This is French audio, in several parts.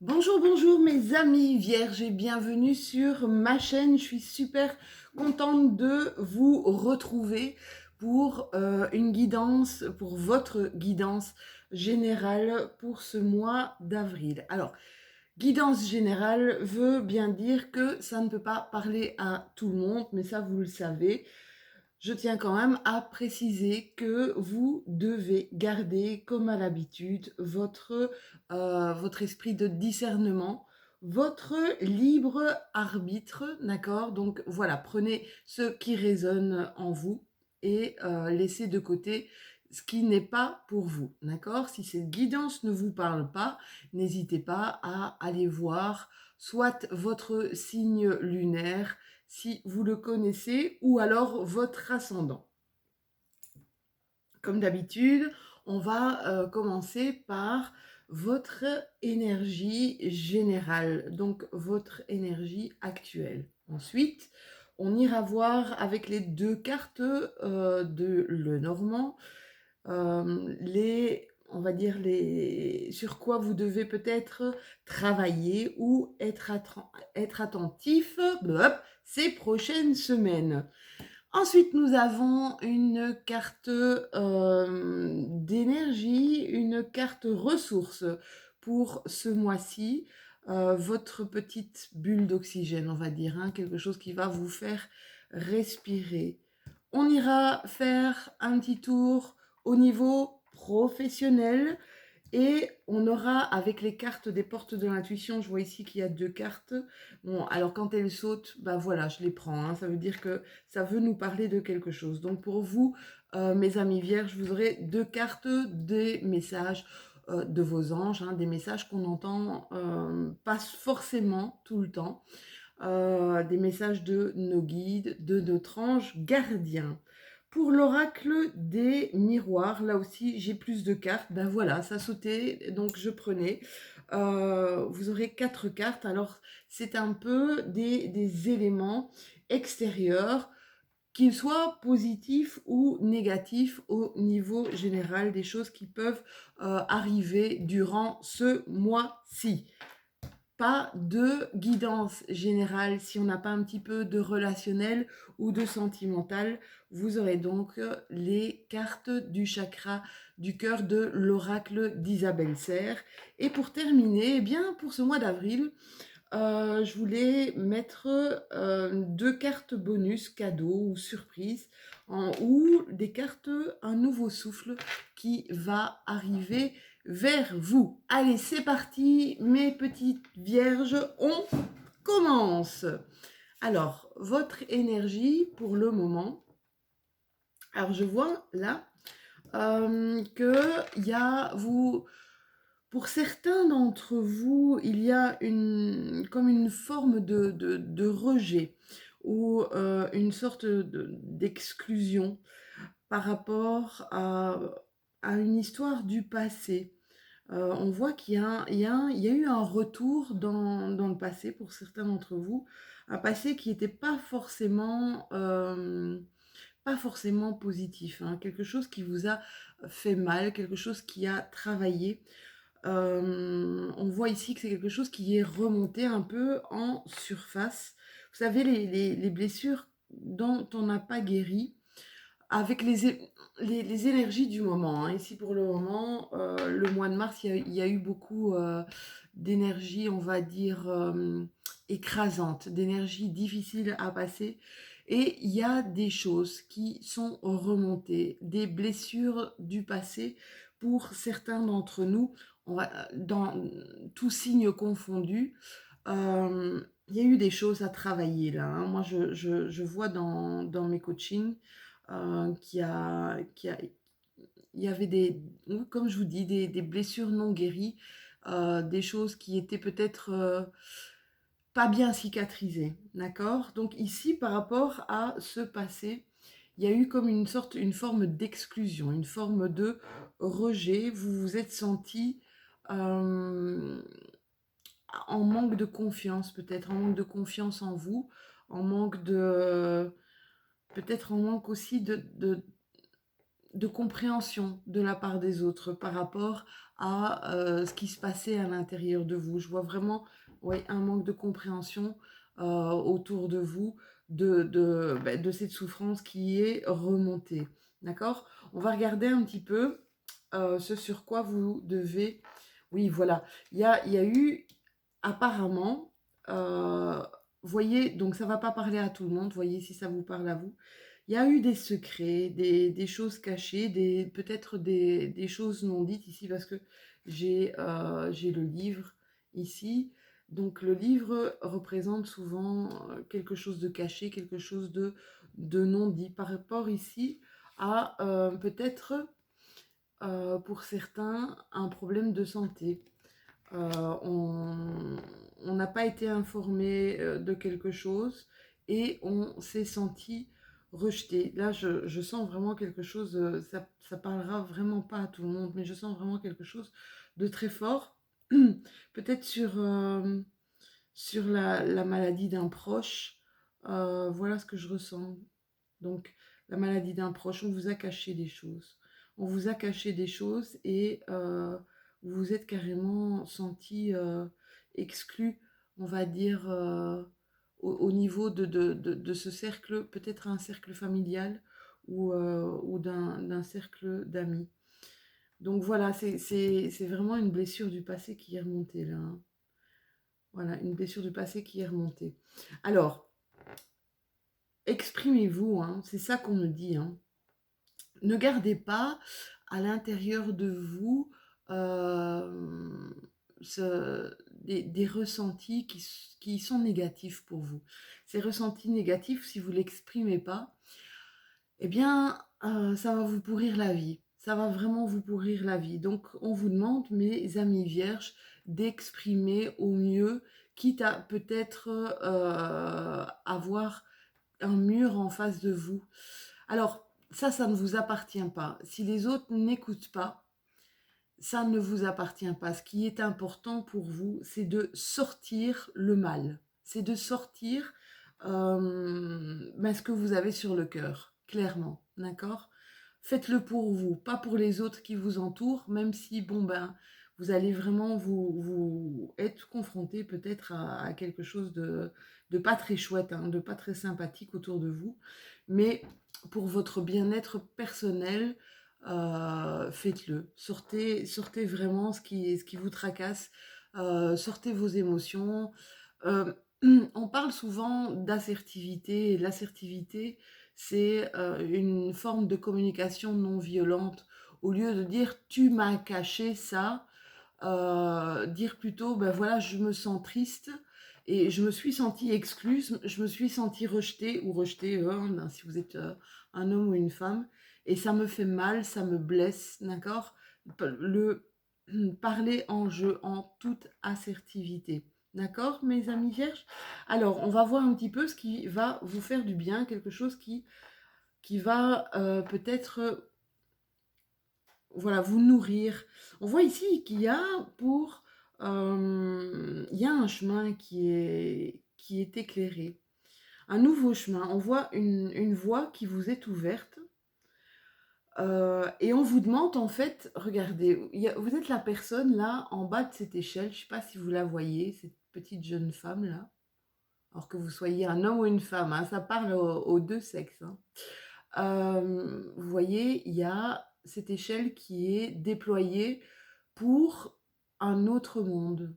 Bonjour, bonjour mes amis vierges et bienvenue sur ma chaîne. Je suis super contente de vous retrouver pour une guidance, pour votre guidance générale pour ce mois d'avril. Alors, guidance générale veut bien dire que ça ne peut pas parler à tout le monde, mais ça vous le savez. Je tiens quand même à préciser que vous devez garder, comme à l'habitude, votre esprit de discernement, votre libre arbitre, d'accord? Donc voilà, prenez ce qui résonne en vous et laissez de côté ce qui n'est pas pour vous, d'accord? Si cette guidance ne vous parle pas, n'hésitez pas à aller voir soit votre signe lunaire, si vous le connaissez, ou alors votre ascendant. Comme d'habitude, on va commencer par votre énergie générale, donc votre énergie actuelle. Ensuite, on ira voir avec les deux cartes de Lenormand on va dire, sur quoi vous devez peut-être travailler ou être attentif ces prochaines semaines. Ensuite, nous avons une carte d'énergie, une carte ressources pour ce mois-ci. Votre petite bulle d'oxygène, on va dire, hein, quelque chose qui va vous faire respirer. On ira faire un petit tour au niveau professionnel et on aura avec les cartes des portes de l'intuition, je vois ici qu'il y a deux cartes. Bon, alors quand elles sautent, bah voilà, je les prends, hein. Ça veut dire que ça veut nous parler de quelque chose. Donc pour vous, mes amis vierges, vous aurez deux cartes des messages de vos anges, hein, des messages qu'on entend pas forcément tout le temps, des messages de nos guides, de notre ange gardien. Pour l'oracle des miroirs, là aussi j'ai plus de cartes. Ben voilà, ça sautait, donc je prenais. Vous aurez 4 cartes. Alors c'est un peu des éléments extérieurs, qu'ils soient positifs ou négatifs au niveau général, des choses qui peuvent arriver durant ce mois-ci. Pas de guidance générale si on n'a pas un petit peu de relationnel ou de sentimental. Vous aurez donc les cartes du chakra du cœur de l'oracle d'Isabelle Serre. Et pour terminer, eh bien pour ce mois d'avril, je voulais mettre deux cartes bonus, cadeaux ou surprises, ou des cartes un nouveau souffle qui va arriver vers vous. Allez, c'est parti, mes petites vierges, on commence. Alors, votre énergie pour le moment. Alors, je vois là que il y a vous. Pour certains d'entre vous, il y a comme une forme de rejet ou une sorte d'exclusion par rapport à une histoire du passé. On voit qu'il y a eu un retour dans le passé pour certains d'entre vous, un passé qui n'était pas forcément positif, hein, quelque chose qui vous a fait mal, quelque chose qui a travaillé. On voit ici que c'est quelque chose qui est remonté un peu en surface. Vous savez, les blessures dont on n'a pas guéri, avec les énergies du moment, hein. Ici, pour le moment, le mois de mars, il y a eu beaucoup d'énergie, on va dire, écrasante, d'énergie difficile à passer. Et il y a des choses qui sont remontées, des blessures du passé pour certains d'entre nous, dans tous signes confondus. Il y a eu des choses à travailler là, hein. Moi, je vois dans mes coachings il y avait comme je vous dis, des blessures non guéries, des choses qui étaient peut-être pas bien cicatrisées, d'accord? Donc ici, par rapport à ce passé, il y a eu comme une forme d'exclusion, une forme de rejet. Vous vous êtes senti euh, en manque de confiance, peut-être, en manque de confiance en vous, en manque de... peut-être en manque aussi de compréhension de la part des autres par rapport à ce qui se passait à l'intérieur de vous. Je vois vraiment, oui, un manque de compréhension autour de vous, de cette souffrance qui est remontée. D'accord? On va regarder un petit peu ce sur quoi vous devez... Oui, voilà. Il y a eu apparemment, voyez, donc ça va pas parler à tout le monde, voyez si ça vous parle à vous. Il y a eu des secrets, des choses cachées, peut-être des choses non dites ici parce que j'ai le livre ici. Donc le livre représente souvent quelque chose de caché, quelque chose de non dit par rapport ici à peut-être pour certains un problème de santé. On n'a pas été informé de quelque chose et on s'est senti rejeté. Là, je sens vraiment quelque chose, ça parlera vraiment pas à tout le monde, mais je sens vraiment quelque chose de très fort. Peut-être sur la maladie d'un proche. Voilà ce que je ressens. Donc, la maladie d'un proche, on vous a caché des choses. On vous a caché des choses et vous vous êtes carrément senti exclu, on va dire, au niveau de ce cercle, peut-être un cercle familial ou d'un cercle d'amis. Donc voilà, c'est vraiment une blessure du passé qui est remontée là, hein. Voilà, une blessure du passé qui est remontée. Alors, exprimez-vous, hein, c'est ça qu'on me dit, hein. Ne gardez pas à l'intérieur de vous euh, des ressentis qui sont négatifs pour vous. Ces ressentis négatifs, si vous ne l'exprimez pas, eh bien, ça va vous pourrir la vie. Ça va vraiment vous pourrir la vie. Donc, on vous demande, mes amis vierges, d'exprimer au mieux, quitte à peut-être avoir un mur en face de vous. Alors, ça ne vous appartient pas. Si les autres n'écoutent pas, ça ne vous appartient pas. Ce qui est important pour vous, c'est de sortir le mal. C'est de sortir ce que vous avez sur le cœur, clairement. D'accord? Faites-le pour vous, pas pour les autres qui vous entourent, même si, bon, ben, vous allez vraiment vous être confronté peut-être à quelque chose de pas très chouette, hein, de pas très sympathique autour de vous. Mais pour votre bien-être personnel, faites-le. Sortez vraiment ce qui vous tracasse, sortez vos émotions. Euh, on parle souvent d'assertivité, et l'assertivité, c'est une forme de communication non violente. Au lieu de dire tu m'as caché ça, dire plutôt ben voilà, je me sens triste et je me suis sentie exclue, je me suis sentie rejetée ou rejetée, si vous êtes un homme ou une femme, et ça me fait mal, ça me blesse, d'accord? Le parler en jeu, en toute assertivité. D'accord, mes amis vierges? Alors, on va voir un petit peu ce qui va vous faire du bien, quelque chose qui va peut-être voilà, vous nourrir. On voit ici qu'il y a il y a un chemin qui est éclairé, un nouveau chemin. On voit une voie qui vous est ouverte et on vous demande en fait, regardez, vous êtes la personne là en bas de cette échelle, je ne sais pas si vous la voyez, cette petite jeune femme là, alors que vous soyez un homme ou une femme, hein, ça parle aux deux sexes, hein. Vous voyez, il y a cette échelle qui est déployée pour un autre monde,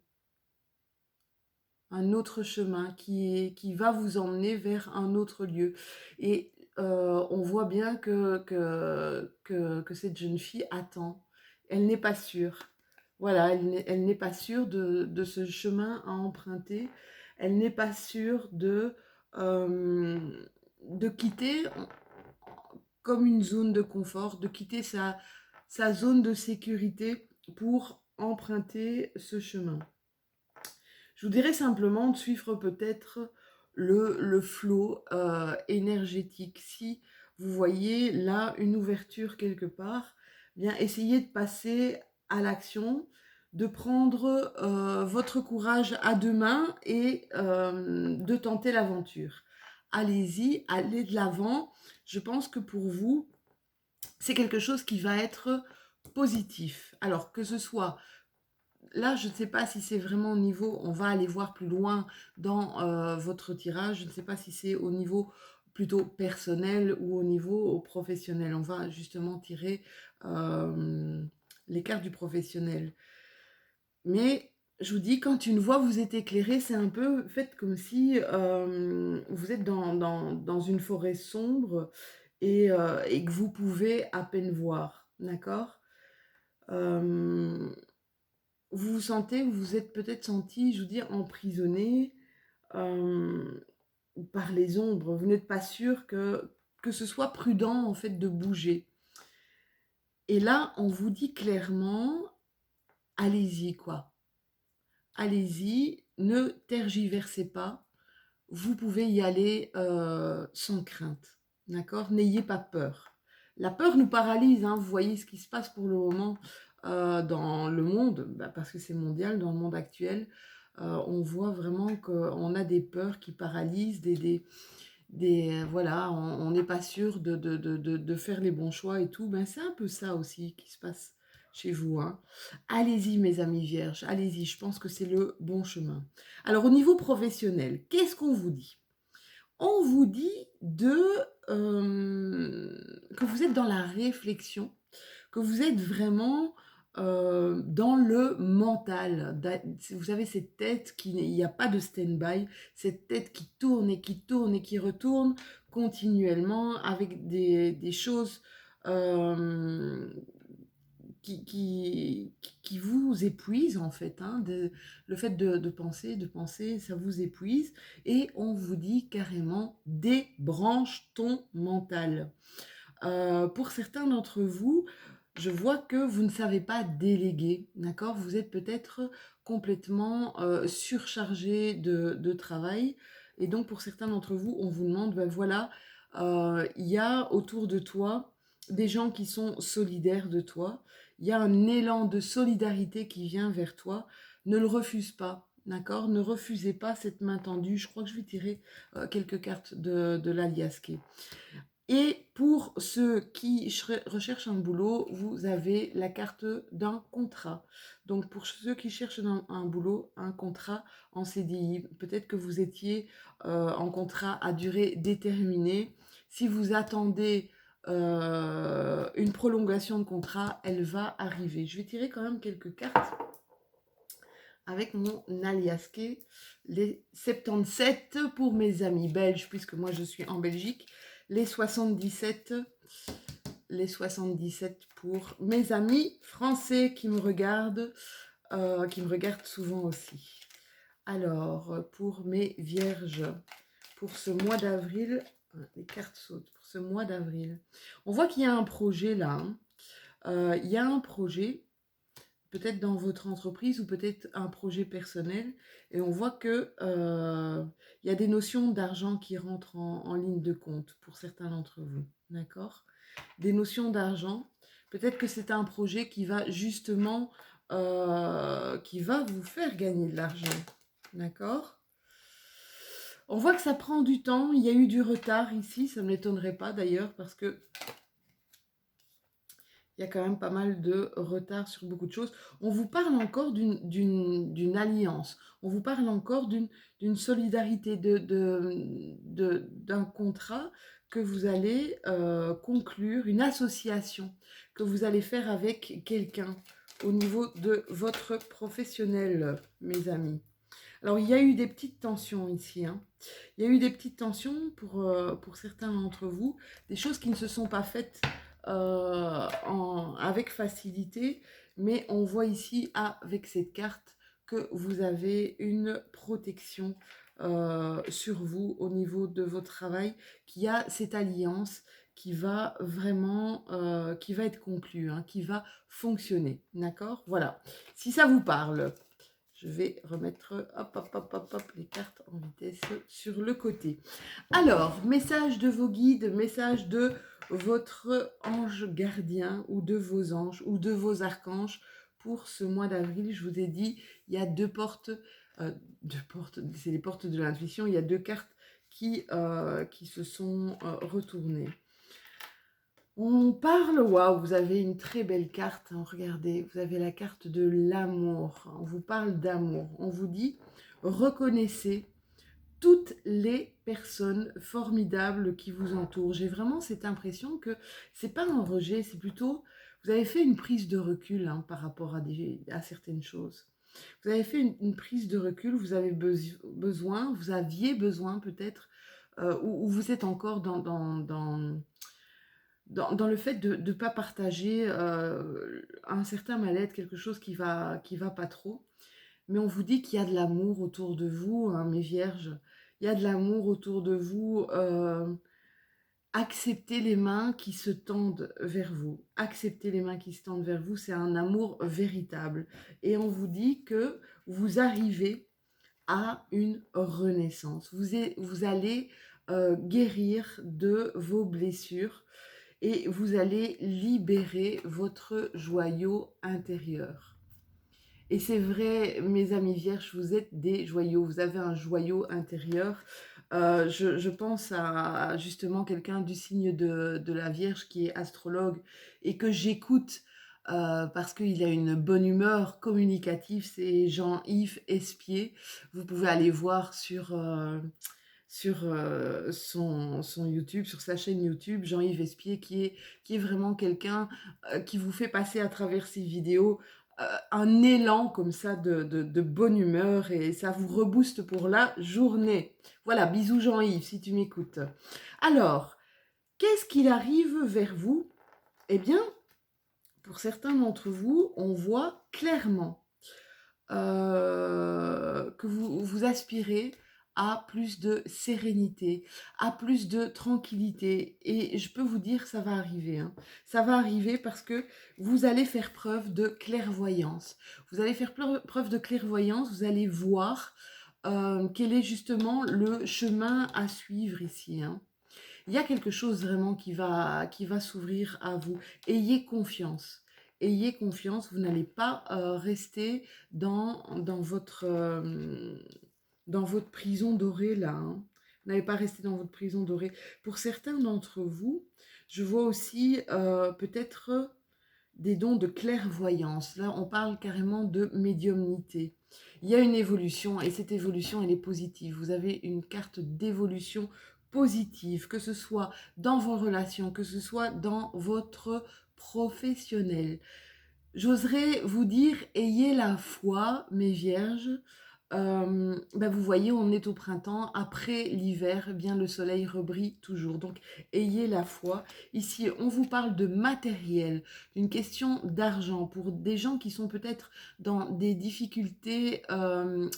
un autre chemin qui va vous emmener vers un autre lieu. Et on voit bien que cette jeune fille attend. Elle n'est pas sûre. Voilà, elle n'est pas sûre de ce chemin à emprunter. Elle n'est pas sûre de quitter comme une zone de confort, de quitter sa zone de sécurité pour emprunter ce chemin. Je vous dirais simplement de suivre peut-être le flot énergétique. Si vous voyez là une ouverture quelque part, bien essayez de passer à l'action, de prendre votre courage à deux mains et de tenter l'aventure. Allez-y, allez de l'avant. Je pense que pour vous, c'est quelque chose qui va être positif. Alors que ce soit, là je ne sais pas si c'est vraiment au niveau, on va aller voir plus loin dans votre tirage, je ne sais pas si c'est au niveau plutôt personnel ou au niveau professionnel. On va justement tirer les cartes du professionnel. Mais je vous dis, quand une voie vous est éclairée, c'est un peu, faites comme si vous êtes dans une forêt sombre et que vous pouvez à peine voir, d'accord. Vous vous sentez, vous vous êtes peut-être senti, je vous dis, emprisonné euh, par les ombres. Vous n'êtes pas sûr que ce soit prudent, en fait, de bouger. Et là, on vous dit clairement, allez-y, quoi. Allez-y, ne tergiversez pas, vous pouvez y aller sans crainte, d'accord? N'ayez pas peur. La peur nous paralyse, hein, vous voyez ce qui se passe pour le moment dans le monde, parce que c'est mondial, dans le monde actuel, on voit vraiment qu'on a des peurs qui paralysent, voilà, on n'est pas sûr de faire les bons choix et tout. Ben, c'est un peu ça aussi qui se passe chez vous, hein. Allez-y, mes amis vierges, allez-y, je pense que c'est le bon chemin. Alors, au niveau professionnel, qu'est-ce qu'on vous dit? On vous dit que vous êtes dans la réflexion, que vous êtes vraiment dans le mental. Vous avez cette tête qui, il n'y a pas de stand-by, cette tête qui tourne et qui tourne et qui retourne continuellement avec des choses euh, qui vous épuisent en fait. Hein, le fait de penser, ça vous épuise. Et on vous dit carrément, débranche ton mental. Pour certains d'entre vous, je vois que vous ne savez pas déléguer, d'accord? Vous êtes peut-être complètement surchargé de travail. Et donc, pour certains d'entre vous, on vous demande, ben voilà, il y a autour de toi des gens qui sont solidaires de toi. Il y a un élan de solidarité qui vient vers toi. Ne le refuse pas, d'accord? Ne refusez pas cette main tendue. Je crois que je vais tirer quelques cartes de l'aliasqué. Et pour ceux qui recherchent un boulot, vous avez la carte d'un contrat. Donc pour ceux qui cherchent un boulot, un contrat en CDI, peut-être que vous étiez en contrat à durée déterminée. Si vous attendez une prolongation de contrat, elle va arriver. Je vais tirer quand même quelques cartes avec mon aliasqué, les 77 pour mes amis belges, puisque moi je suis en Belgique, les 77, pour mes amis français qui me regardent souvent aussi. Alors, pour mes vierges, pour ce mois d'avril, les cartes sautent, pour ce mois d'avril, on voit qu'il y a un projet là, hein. Il y a un projet peut-être dans votre entreprise ou peut-être un projet personnel. Et on voit que y a des notions d'argent qui rentrent en ligne de compte pour certains d'entre vous. D'accord? Des notions d'argent. Peut-être que c'est un projet qui va justement, qui va vous faire gagner de l'argent. D'accord? On voit que ça prend du temps. Il y a eu du retard ici. Ça ne m'étonnerait pas d'ailleurs parce que il y a quand même pas mal de retard sur beaucoup de choses. On vous parle encore d'une alliance. On vous parle encore d'une solidarité, d'un contrat que vous allez conclure, une association que vous allez faire avec quelqu'un au niveau de votre professionnel, mes amis. Alors, il y a eu des petites tensions ici, hein. Il y a eu des petites tensions pour certains d'entre vous, des choses qui ne se sont pas faites avec facilité, mais on voit ici avec cette carte que vous avez une protection sur vous au niveau de votre travail, qui a cette alliance qui va vraiment, qui va être conclue, hein, qui va fonctionner, d'accord? Voilà, si ça vous parle. Je vais remettre les cartes en vitesse sur le côté. Alors, message de vos guides, message de votre ange gardien ou de vos anges ou de vos archanges pour ce mois d'avril. Je vous ai dit, il y a deux portes, c'est les portes de l'intuition. Il y a deux cartes qui se sont retournées. On parle, waouh, vous avez une très belle carte, hein, regardez, vous avez la carte de l'amour. On vous parle d'amour. On vous dit, reconnaissez toutes les personnes formidables qui vous entourent. J'ai vraiment cette impression que c'est pas un rejet, c'est plutôt, vous avez fait une prise de recul hein, par rapport à certaines choses. Vous avez fait une prise de recul, vous avez besoin, vous aviez besoin peut-être, ou vous êtes encore dans le fait de ne pas partager un certain mal-être, quelque chose qui va pas trop. Mais on vous dit qu'il y a de l'amour autour de vous, hein, mes vierges. Il y a de l'amour autour de vous. Acceptez les mains qui se tendent vers vous. Acceptez les mains qui se tendent vers vous. C'est un amour véritable. Et on vous dit que vous arrivez à une renaissance. Vous allez guérir de vos blessures et vous allez libérer votre joyau intérieur. Et c'est vrai, mes amis vierges, vous êtes des joyaux, vous avez un joyau intérieur. Je pense à justement quelqu'un du signe de la Vierge qui est astrologue et que j'écoute parce qu'il a une bonne humeur communicative, c'est Jean-Yves Espier. Vous pouvez aller voir sur son YouTube, sur sa chaîne YouTube, Jean-Yves Espier, qui est vraiment quelqu'un qui vous fait passer à travers ses vidéos un élan comme ça de bonne humeur et ça vous rebooste pour la journée. Voilà, bisous Jean-Yves si tu m'écoutes. Alors, qu'est-ce qu'il arrive vers vous? Eh bien, pour certains d'entre vous, on voit clairement que vous aspirez à plus de sérénité, à plus de tranquillité. Et je peux vous dire, ça va arriver. Hein. Ça va arriver parce que vous allez faire preuve de clairvoyance. Vous allez faire preuve de clairvoyance, vous allez voir quel est justement le chemin à suivre ici. Hein. Il y a quelque chose vraiment qui va s'ouvrir à vous. Ayez confiance. Ayez confiance, vous n'allez pas rester dans votre prison dorée là. Hein. Vous n'allez pas rester dans votre prison dorée. Pour certains d'entre vous, je vois aussi peut-être des dons de clairvoyance. Là, on parle carrément de médiumnité. Il y a une évolution et cette évolution, elle est positive. Vous avez une carte d'évolution positive, que ce soit dans vos relations, que ce soit dans votre professionnel. J'oserais vous dire, ayez la foi, mes vierges. Vous voyez, on est au printemps, après l'hiver, eh bien le soleil rebrille toujours. Donc, ayez la foi. Ici, on vous parle de matériel, d'une question d'argent pour des gens qui sont peut-être dans des difficultés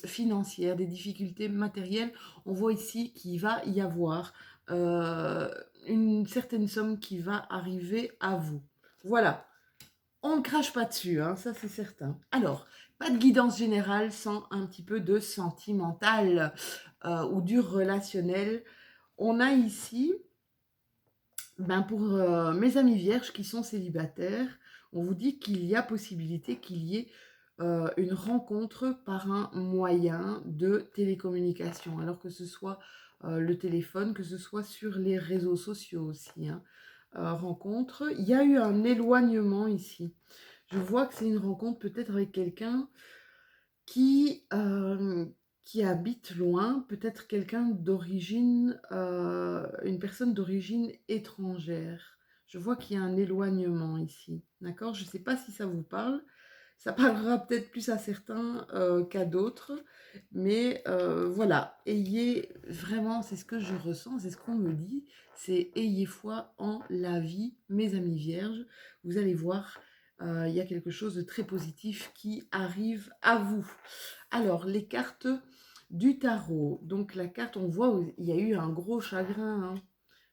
financières, des difficultés matérielles. On voit ici qu'il va y avoir une certaine somme qui va arriver à vous. Voilà. On ne crache pas dessus, hein, ça c'est certain. Alors, pas de guidance générale sans un petit peu de sentimental ou du relationnel. On a ici, pour mes amis vierges qui sont célibataires, on vous dit qu'il y a possibilité qu'il y ait une rencontre par un moyen de télécommunication, alors que ce soit le téléphone, que ce soit sur les réseaux sociaux aussi. Hein. Rencontre. Il y a eu un éloignement ici. Je vois que c'est une rencontre peut-être avec quelqu'un qui, qui habite loin, peut-être quelqu'un d'origine, une personne d'origine étrangère. Je vois qu'il y a un éloignement ici, d'accord? Je ne sais pas si ça vous parle. Ça parlera peut-être plus à certains qu'à d'autres, mais voilà, ayez vraiment, c'est ce que je ressens, c'est ce qu'on me dit, c'est ayez foi en la vie, mes amis vierges. Vous allez voir, il y a quelque chose de très positif qui arrive à vous. Alors, les cartes du tarot. Donc la carte, on voit, il y a eu un gros chagrin. Hein.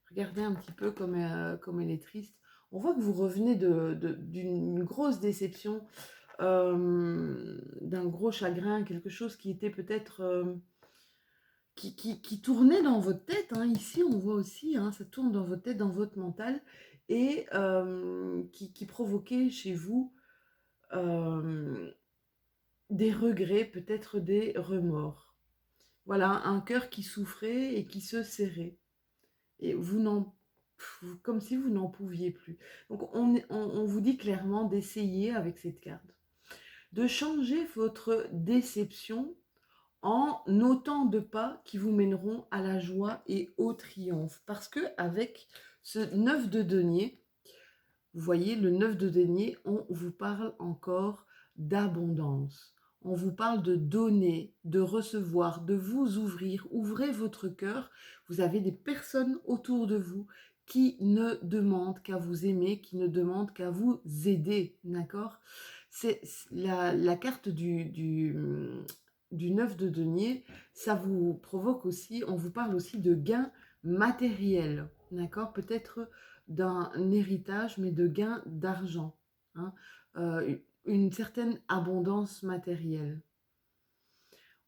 Regardez un petit peu comme elle est triste. On voit que vous revenez d'une grosse déception d'un gros chagrin, quelque chose qui était peut-être qui tournait dans votre tête. Hein. Ici, on voit aussi, hein, ça tourne dans votre tête, dans votre mental, et qui provoquait chez vous des regrets, peut-être des remords. Voilà, un cœur qui souffrait et qui se serrait. Et vous n'en comme si vous n'en pouviez plus. Donc on vous dit clairement d'essayer avec cette carte, de changer votre déception en autant de pas qui vous mèneront à la joie et au triomphe. Parce que avec ce 9 de denier, vous voyez, le 9 de denier, on vous parle encore d'abondance. On vous parle de donner, de recevoir, de vous ouvrir. Ouvrez votre cœur. Vous avez des personnes autour de vous qui ne demandent qu'à vous aimer, qui ne demandent qu'à vous aider. D'accord? C'est la carte du 9 de denier, ça vous provoque aussi, on vous parle aussi de gains matériels. D'accord? Peut-être d'un héritage, mais de gains d'argent, hein, une certaine abondance matérielle.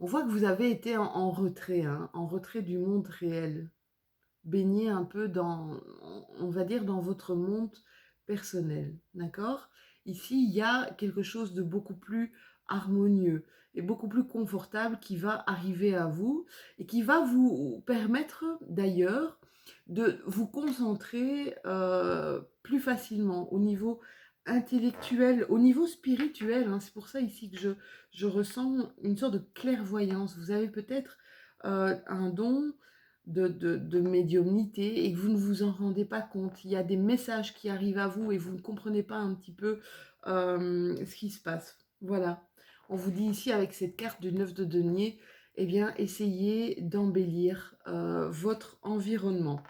On voit que vous avez été en retrait, hein, en retrait du monde réel, baigné un peu dans, on va dire, dans votre monde personnel, d'accord? Ici, il y a quelque chose de beaucoup plus harmonieux et beaucoup plus confortable qui va arriver à vous et qui va vous permettre d'ailleurs de vous concentrer plus facilement au niveau intellectuel, au niveau spirituel, hein. C'est pour ça ici que je ressens une sorte de clairvoyance. Vous avez peut-être un don de médiumnité et que vous ne vous en rendez pas compte. Il y a des messages qui arrivent à vous et vous ne comprenez pas un petit peu ce qui se passe. Voilà. On vous dit ici avec cette carte du 9 de denier, eh bien, essayez d'embellir votre environnement.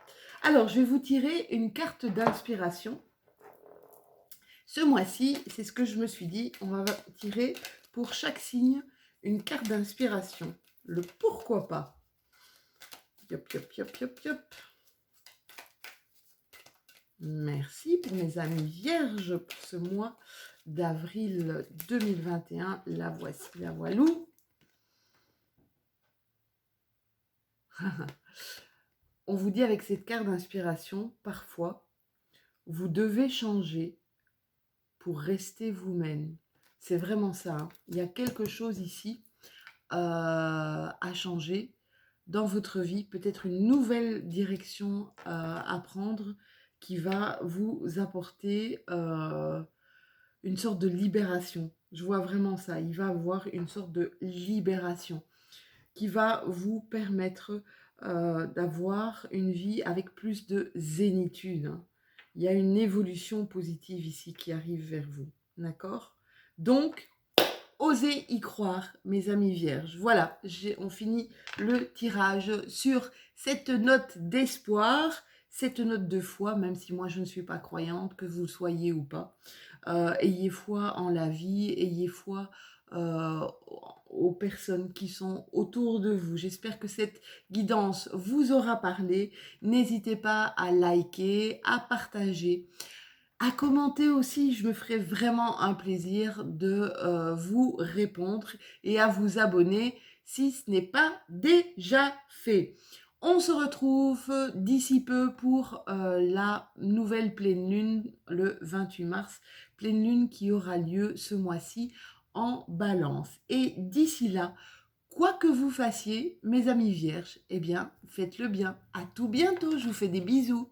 Alors, je vais vous tirer une carte d'inspiration. Ce mois-ci, c'est ce que je me suis dit, on va tirer pour chaque signe une carte d'inspiration. Le pourquoi pas. Yop, yop, yop, yop, yop. Merci pour mes amis vierges pour ce mois d'avril 2021. La voici, la voilou. On vous dit avec cette carte d'inspiration, parfois, vous devez changer pour rester vous-même. C'est vraiment ça, hein. Il y a quelque chose ici à changer dans votre vie, peut-être une nouvelle direction à prendre qui va vous apporter une sorte de libération. Je vois vraiment ça. Il va avoir une sorte de libération qui va vous permettre d'avoir une vie avec plus de zénitude, hein. Il y a une évolution positive ici qui arrive vers vous. D'accord? Donc, osez y croire, mes amis vierges. Voilà, on finit le tirage sur cette note d'espoir, cette note de foi, même si moi je ne suis pas croyante, que vous le soyez ou pas. Ayez foi en la vie, ayez foi aux personnes qui sont autour de vous. J'espère que cette guidance vous aura parlé. N'hésitez pas à liker, à partager, à commenter aussi. Je me ferai vraiment un plaisir de vous répondre et à vous abonner si ce n'est pas déjà fait. On se retrouve d'ici peu pour la nouvelle pleine lune le 28 mars, pleine lune qui aura lieu ce mois-ci en Balance. Et d'ici là, quoi que vous fassiez, mes amis vierges, eh bien, faites-le bien. À tout bientôt, je vous fais des bisous.